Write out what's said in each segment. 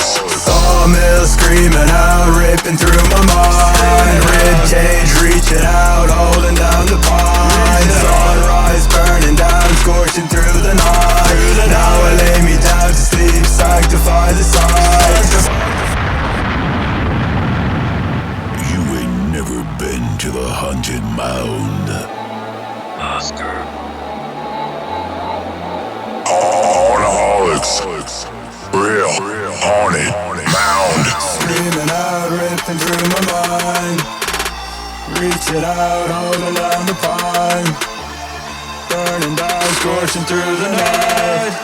Sawmill screaming out, ripping through my mind. Rib cage reaching out, holding down the pine. Sunrise burning down, scorching through the night. Now I lay me down to sleep, sanctify the sight. You ain't never been to the haunted mound. Oscar. Haunaholics. Real haunted mound. Screaming out, ripping through my mind. Reaching out, holding down the pine. Burning down, scorching through the night.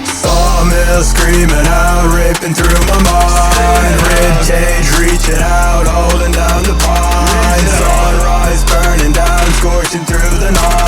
Sawmill screaming out, ripping through my mind. Rib cage reaching out, holding down the pine. Sunrise burning down, scorching through the night.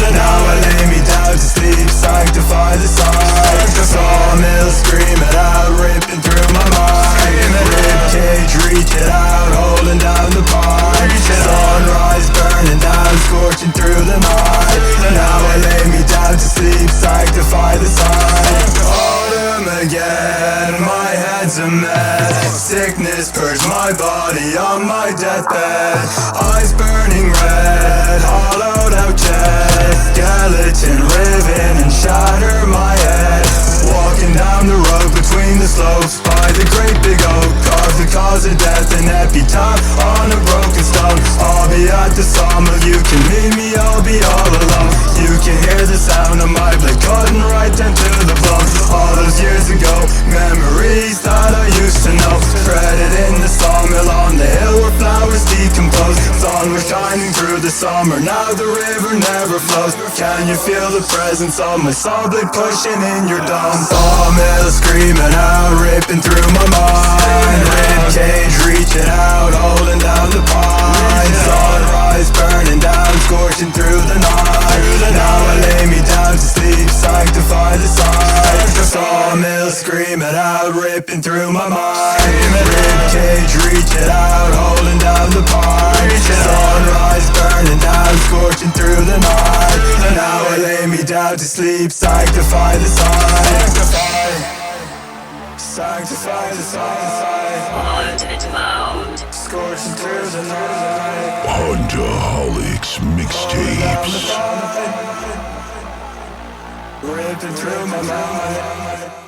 Now I lay me down to sleep, sanctify the sight. Sawmill screaming out, ripping through my mind. Rib cage reaching out, holding down the pine. Sunrise burning down, scorching through the night. Now I lay me down to sleep, sanctify the sight. Autumn again, my head's a mess. Sickness purged my body on my deathbed. Eyes burning red, hollowed out chest. Skeleton riven and shatter my head. Walking down the road between the slopes by the great big oak. Carve the cause of death, an epitaph on a broken stone. I'll be at the sawmill, you can meet me, I'll be all alone. You can hear the sound of my blade cutting right down to the bone. All those years ago, memories that I used to know. Threaded in the sawmill on the hill where flowers decompose. Sun was shining through the summer, now the river never flows. Can you feel the presence of my saw blade pushing in your dome? Sawmill screaming out, ripping through my mind. Rib cage reaching out, holding down the pine. Sunrise burning down, scorching through the night. Now I lay me down to sleep, sanctify the sight. Sawmill screaming out, ripping through my mind. Rib cage reaching out, holding down the pine. Sunrise burning down, scorching through the night. Now I lay me down to sleep, sanctify the sight. Sanctify the sight. Haunted mound. Scorching through the night. Haunaholics mixtapes. Ripping through my mind.